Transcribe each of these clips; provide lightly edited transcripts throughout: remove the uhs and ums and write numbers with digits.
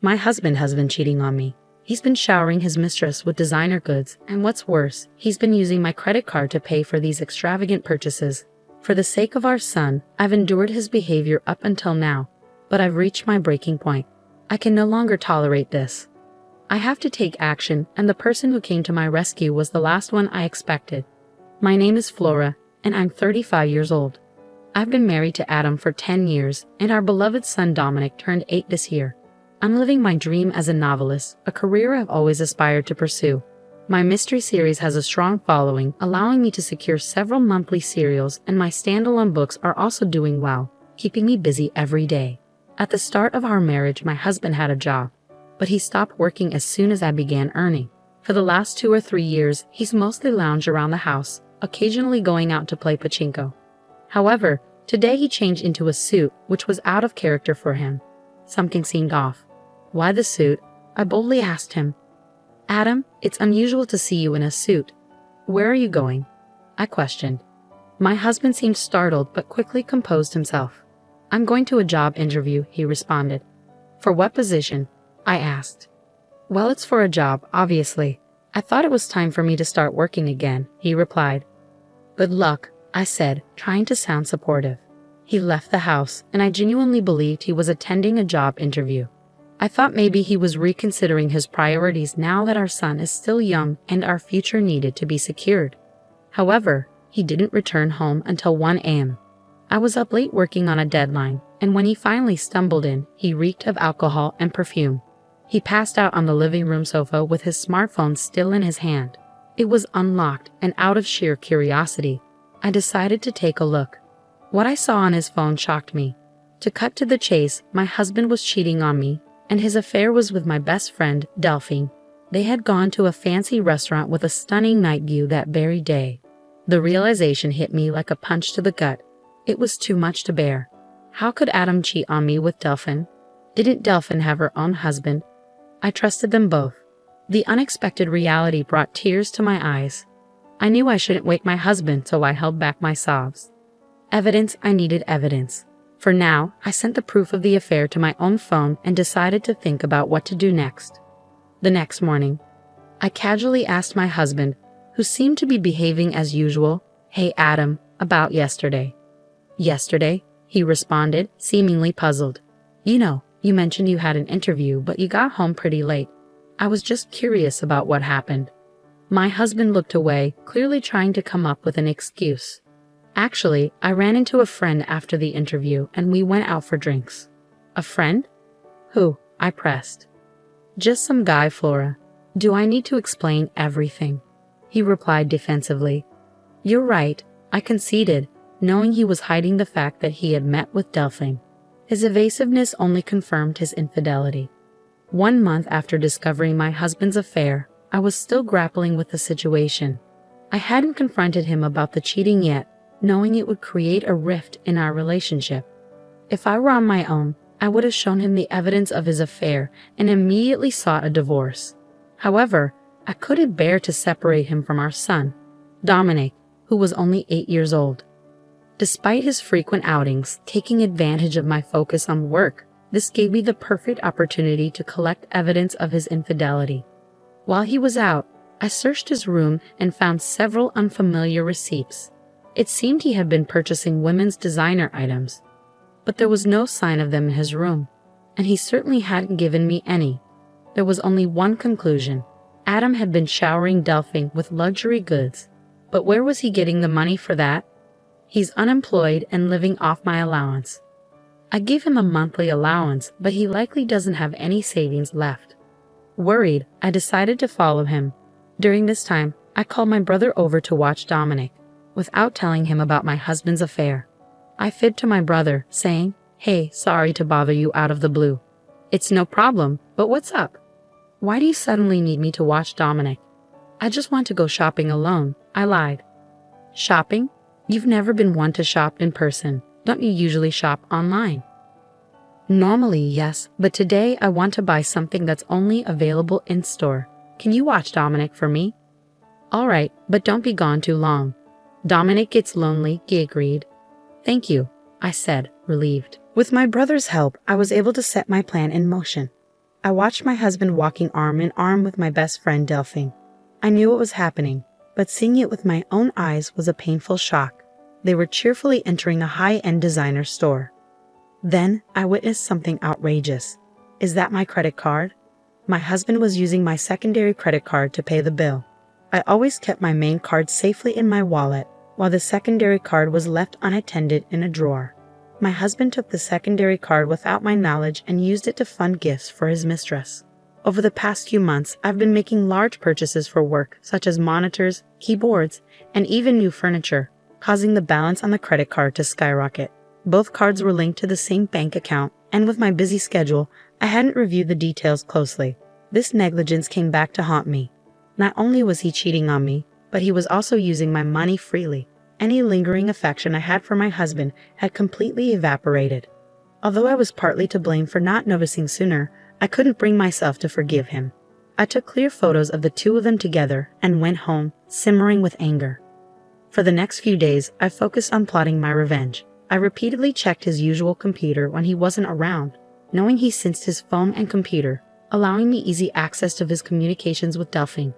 My husband has been cheating on me. He's been showering his mistress with designer goods, and what's worse, he's been using my credit card to pay for these extravagant purchases. For the sake of our son, I've endured his behavior up until now, but I've reached my breaking point. I can no longer tolerate this. I have to take action, and the person who came to my rescue was the last one I expected. My name is Flora, and I'm 35 years old. I've been married to Adam for 10 years, and our beloved son Dominic turned 8 this year. I'm living my dream as a novelist, a career I've always aspired to pursue. My mystery series has a strong following, allowing me to secure several monthly serials, and my standalone books are also doing well, keeping me busy every day. At the start of our marriage, my husband had a job, but he stopped working as soon as I began earning. For the last 2 or 3 years, he's mostly lounged around the house, occasionally going out to play pachinko. However, today he changed into a suit, which was out of character for him. Something seemed off. Why the suit? I boldly asked him. Adam, it's unusual to see you in a suit. Where are you going? I questioned. My husband seemed startled but quickly composed himself. I'm going to a job interview, he responded. For what position? I asked. Well, it's for a job, obviously. I thought it was time for me to start working again, he replied. Good luck, I said, trying to sound supportive. He left the house, and I genuinely believed he was attending a job interview. I thought maybe he was reconsidering his priorities now that our son is still young and our future needed to be secured. However, he didn't return home until 1 a.m. I was up late working on a deadline, and when he finally stumbled in, he reeked of alcohol and perfume. He passed out on the living room sofa with his smartphone still in his hand. It was unlocked, and out of sheer curiosity, I decided to take a look. What I saw on his phone shocked me. To cut to the chase, my husband was cheating on me, and his affair was with my best friend, Delphine. They had gone to a fancy restaurant with a stunning night view that very day. The realization hit me like a punch to the gut. It was too much to bear. How could Adam cheat on me with Delphine? Didn't Delphine have her own husband? I trusted them both. The unexpected reality brought tears to my eyes. I knew I shouldn't wake my husband, so I held back my sobs. Evidence, I needed evidence. For now, I sent the proof of the affair to my own phone and decided to think about what to do next. The next morning, I casually asked my husband, who seemed to be behaving as usual, "Hey Adam, about yesterday." "Yesterday?" he responded, seemingly puzzled. You mentioned you had an interview, but you got home pretty late. I was just curious about what happened." My husband looked away, clearly trying to come up with an excuse. "Actually, I ran into a friend after the interview and we went out for drinks." "A friend? Who?" I pressed. "Just some guy, Flora. Do I need to explain everything?" He replied defensively. "You're right," I conceded, knowing he was hiding the fact that he had met with Delphine. His evasiveness only confirmed his infidelity. 1 month after discovering my husband's affair, I was still grappling with the situation. I hadn't confronted him about the cheating yet, knowing it would create a rift in our relationship. If I were on my own, I would have shown him the evidence of his affair and immediately sought a divorce. However, I couldn't bear to separate him from our son, Dominic, who was only 8 years old. Despite his frequent outings, taking advantage of my focus on work, this gave me the perfect opportunity to collect evidence of his infidelity. While he was out, I searched his room and found several unfamiliar receipts. It seemed he had been purchasing women's designer items, but there was no sign of them in his room, and he certainly hadn't given me any. There was only one conclusion. Adam had been showering Delphine with luxury goods, but where was he getting the money for that? He's unemployed and living off my allowance. I give him a monthly allowance, but he likely doesn't have any savings left. Worried, I decided to follow him. During this time, I called my brother over to watch Dominic, without telling him about my husband's affair. I fibbed to my brother, saying, "Hey, sorry to bother you out of the blue." "It's no problem, but what's up? Why do you suddenly need me to watch Dominic?" "I just want to go shopping alone," I lied. "Shopping? You've never been one to shop in person. Don't you usually shop online?" "Normally, yes, but today I want to buy something that's only available in-store. Can you watch Dominic for me?" "All right, but don't be gone too long. Dominic gets lonely," he agreed. "Thank you," I said, relieved. With my brother's help, I was able to set my plan in motion. I watched my husband walking arm in arm with my best friend Delphine. I knew what was happening, but seeing it with my own eyes was a painful shock. They were cheerfully entering a high-end designer store. Then, I witnessed something outrageous. Is that my credit card? My husband was using my secondary credit card to pay the bill. I always kept my main card safely in my wallet, while the secondary card was left unattended in a drawer. My husband took the secondary card without my knowledge and used it to fund gifts for his mistress. Over the past few months, I've been making large purchases for work, such as monitors, keyboards, and even new furniture, causing the balance on the credit card to skyrocket. Both cards were linked to the same bank account, and with my busy schedule, I hadn't reviewed the details closely. This negligence came back to haunt me. Not only was he cheating on me, but he was also using my money freely. Any lingering affection I had for my husband had completely evaporated. Although I was partly to blame for not noticing sooner, I couldn't bring myself to forgive him. I took clear photos of the two of them together and went home, simmering with anger. For the next few days, I focused on plotting my revenge. I repeatedly checked his usual computer when he wasn't around, knowing he sensed his phone and computer, allowing me easy access to his communications with Delphine.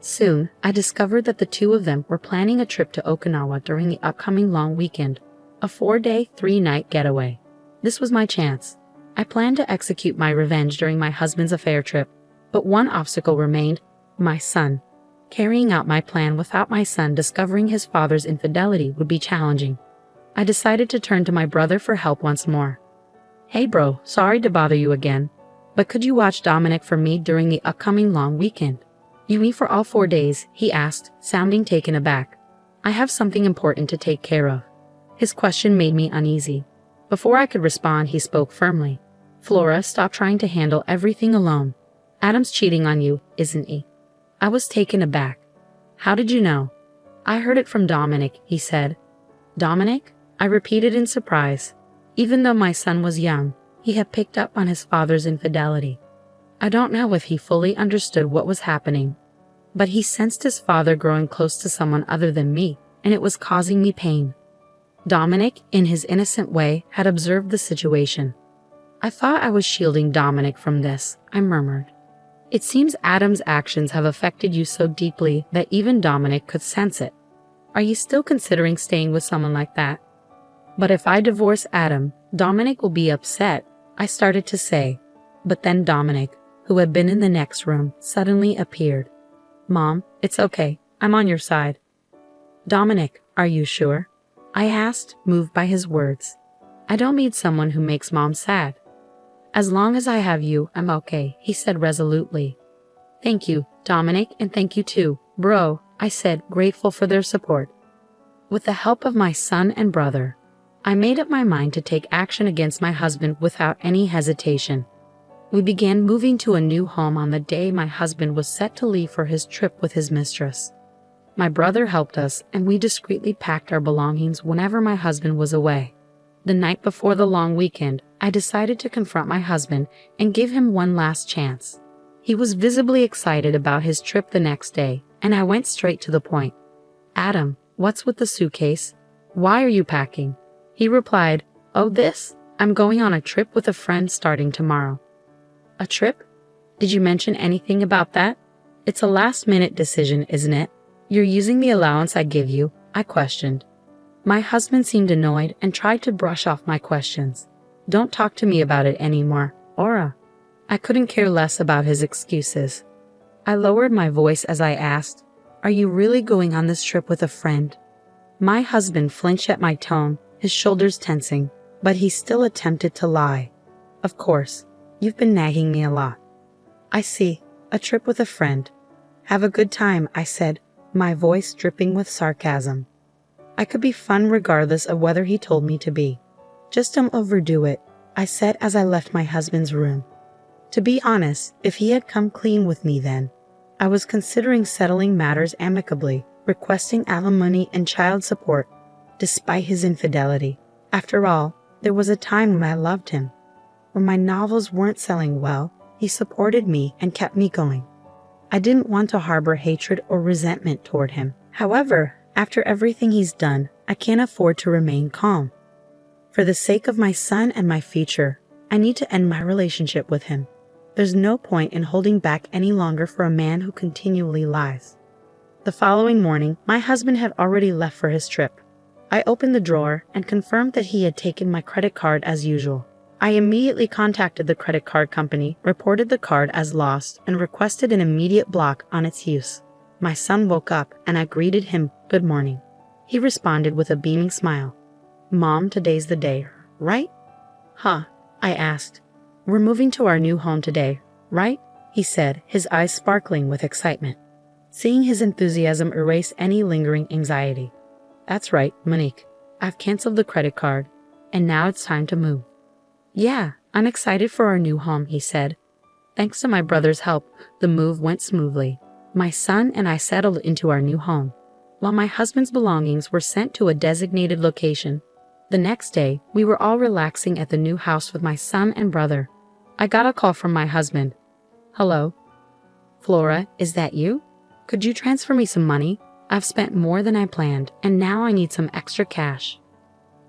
Soon, I discovered that the two of them were planning a trip to Okinawa during the upcoming long weekend, a 4-day, 3-night getaway. This was my chance. I planned to execute my revenge during my husband's affair trip, but one obstacle remained: my son. Carrying out my plan without my son discovering his father's infidelity would be challenging. I decided to turn to my brother for help once more. "Hey bro, sorry to bother you again, but could you watch Dominic for me during the upcoming long weekend?" "You mean for all 4 days?" he asked, sounding taken aback. "I have something important to take care of." His question made me uneasy. Before I could respond, he spoke firmly. "Flora, stop trying to handle everything alone. Adam's cheating on you, isn't he?" I was taken aback. "How did you know?" "I heard it from Dominic," he said. "Dominic?" I repeated in surprise. Even though my son was young, he had picked up on his father's infidelity. I don't know if he fully understood what was happening, but he sensed his father growing close to someone other than me, and it was causing me pain. Dominic, in his innocent way, had observed the situation. "I thought I was shielding Dominic from this," I murmured. "It seems Adam's actions have affected you so deeply that even Dominic could sense it. Are you still considering staying with someone like that?" "But if I divorce Adam, Dominic will be upset," I started to say. But then Dominic, who had been in the next room, suddenly appeared. "Mom, it's okay. I'm on your side." "Dominic, are you sure?" I asked, moved by his words. "I don't need someone who makes Mom sad." "As long as I have you, I'm okay," he said resolutely. "Thank you, Dominic, and thank you too, bro," I said, grateful for their support. With the help of my son and brother, I made up my mind to take action against my husband without any hesitation. We began moving to a new home on the day my husband was set to leave for his trip with his mistress. My brother helped us, and we discreetly packed our belongings whenever my husband was away. The night before the long weekend, I decided to confront my husband and give him one last chance. He was visibly excited about his trip the next day, and I went straight to the point. "Adam, what's with the suitcase? Why are you packing?" He replied, "Oh, this? I'm going on a trip with a friend starting tomorrow." "A trip? Did you mention anything about that?" "It's a last-minute decision, isn't it? You're using the allowance I give you?" I questioned. My husband seemed annoyed and tried to brush off my questions. "Don't talk to me about it anymore, Aura." I couldn't care less about his excuses. I lowered my voice as I asked, "Are you really going on this trip with a friend?" My husband flinched at my tone, his shoulders tensing, but he still attempted to lie. "Of course. You've been nagging me a lot." "I see. A trip with a friend. Have a good time," I said, my voice dripping with sarcasm. I could be fun regardless of whether he told me to be. "Just don't overdo it," I said as I left my husband's room. To be honest, if he had come clean with me then, I was considering settling matters amicably, requesting alimony and child support, despite his infidelity. After all, there was a time when I loved him. When my novels weren't selling well, he supported me and kept me going. I didn't want to harbor hatred or resentment toward him. However, after everything he's done, I can't afford to remain calm. For the sake of my son and my future, I need to end my relationship with him. There's no point in holding back any longer for a man who continually lies. The following morning, my husband had already left for his trip. I opened the drawer and confirmed that he had taken my credit card as usual. I immediately contacted the credit card company, reported the card as lost, and requested an immediate block on its use. My son woke up and I greeted him, "Good morning." He responded with a beaming smile. "Mom, today's the day, right?" "Huh?" I asked. "We're moving to our new home today, right?" he said, his eyes sparkling with excitement. Seeing his enthusiasm erase any lingering anxiety. "That's right, Monique. I've canceled the credit card, and now it's time to move." "Yeah, I'm excited for our new home," he said. Thanks to my brother's help, the move went smoothly. My son and I settled into our new home, while my husband's belongings were sent to a designated location. The next day, we were all relaxing at the new house with my son and brother. I got a call from my husband. "Hello? Flora, is that you? Could you transfer me some money? I've spent more than I planned, and now I need some extra cash."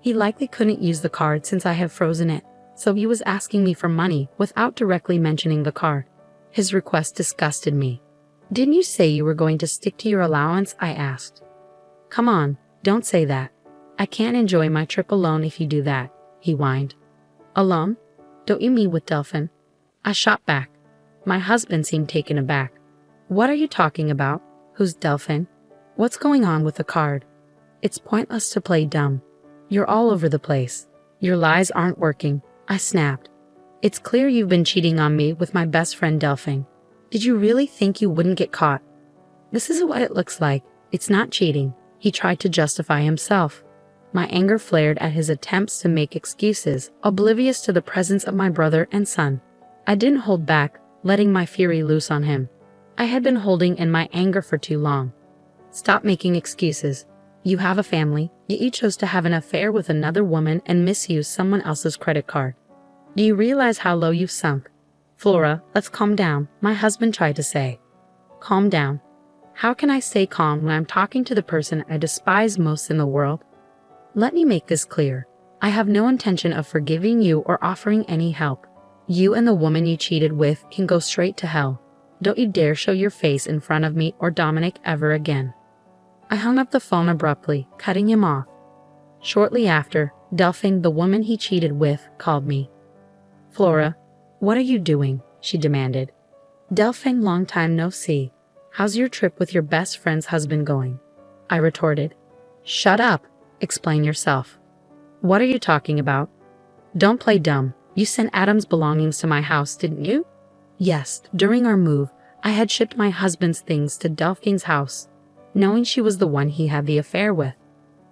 He likely couldn't use the card since I had frozen it, so he was asking me for money without directly mentioning the card. His request disgusted me. "Didn't you say you were going to stick to your allowance?" I asked. "Come on, don't say that. I can't enjoy my trip alone if you do that," he whined. "Alone? Don't you mean with Delphin?" I shot back. My husband seemed taken aback. "What are you talking about? Who's Delphin? What's going on with the card? It's pointless to play dumb. You're all over the place. Your lies aren't working," I snapped. "It's clear you've been cheating on me with my best friend Delphin. Did you really think you wouldn't get caught?" "This is what it looks like. It's not cheating," he tried to justify himself. My anger flared at his attempts to make excuses, oblivious to the presence of my brother and son. I didn't hold back, letting my fury loose on him. I had been holding in my anger for too long. "Stop making excuses. You have a family, yet you chose to have an affair with another woman and misuse someone else's credit card. Do you realize how low you've sunk?" "Flora, let's calm down," my husband tried to say. "Calm down? How can I stay calm when I'm talking to the person I despise most in the world? Let me make this clear. I have no intention of forgiving you or offering any help. You and the woman you cheated with can go straight to hell. Don't you dare show your face in front of me or Dominic ever again." I hung up the phone abruptly, cutting him off. Shortly after, Delphine, the woman he cheated with, called me. "Flora, what are you doing?" she demanded. "Delphine, long time no see. How's your trip with your best friend's husband going?" I retorted. "Shut up. Explain yourself." "What are you talking about?" "Don't play dumb. You sent Adam's belongings to my house, didn't you?" "Yes, during our move, I had shipped my husband's things to Delphine's house, knowing she was the one he had the affair with.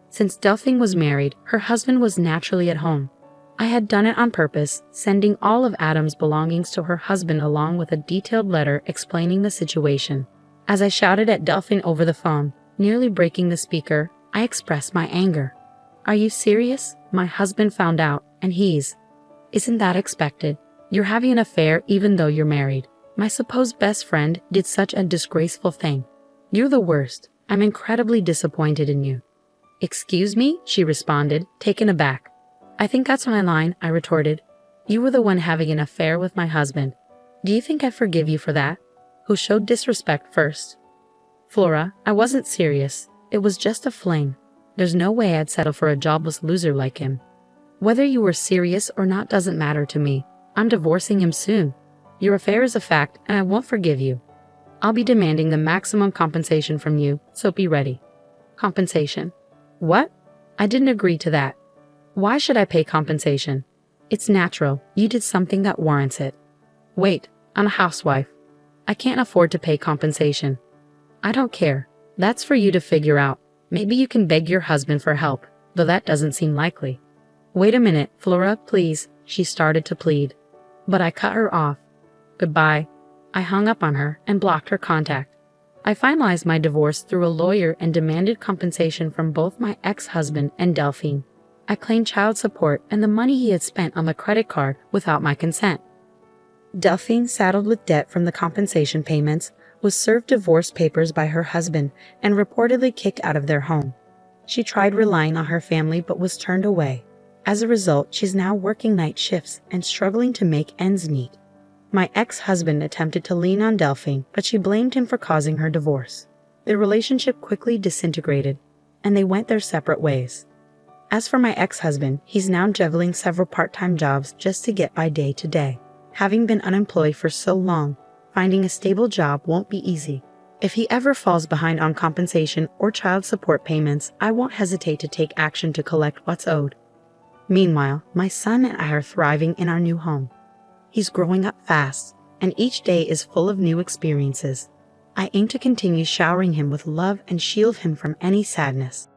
Since Delphine was married, her husband was naturally at home. I had done it on purpose, sending all of Adam's belongings to her husband along with a detailed letter explaining the situation. As I shouted at Delphine over the phone, nearly breaking the speaker, I expressed my anger. "Are you serious? My husband found out, and Isn't that expected? You're having an affair even though you're married. My supposed best friend did such a disgraceful thing. You're the worst. I'm incredibly disappointed in you." "Excuse me?" she responded, taken aback. "I think that's my line," I retorted. "You were the one having an affair with my husband. Do you think I'd forgive you for that? Who showed disrespect first?" "Flora, I wasn't serious. It was just a fling. There's no way I'd settle for a jobless loser like him. Whether you were serious or not doesn't matter to me. I'm divorcing him soon. Your affair is a fact, and I won't forgive you. I'll be demanding the maximum compensation from you, so be ready." "Compensation? What? I didn't agree to that. Why should I pay compensation? It's natural. You did something that warrants it." "Wait, I'm a housewife. I can't afford to pay compensation." "I don't care. That's for you to figure out. Maybe you can beg your husband for help, though that doesn't seem likely." "Wait a minute, Flora, please," she started to plead. But I cut her off. "Goodbye." I hung up on her and blocked her contact. I finalized my divorce through a lawyer and demanded compensation from both my ex-husband and Delphine. I claimed child support and the money he had spent on the credit card without my consent. Delphine, saddled with debt from the compensation payments, was served divorce papers by her husband and reportedly kicked out of their home. She tried relying on her family but was turned away. As a result, she's now working night shifts and struggling to make ends meet. My ex-husband attempted to lean on Delphine, but she blamed him for causing her divorce. Their relationship quickly disintegrated, and they went their separate ways. As for my ex-husband, he's now juggling several part-time jobs just to get by day to day. Having been unemployed for so long, finding a stable job won't be easy. If he ever falls behind on compensation or child support payments, I won't hesitate to take action to collect what's owed. Meanwhile, my son and I are thriving in our new home. He's growing up fast, and each day is full of new experiences. I aim to continue showering him with love and shield him from any sadness.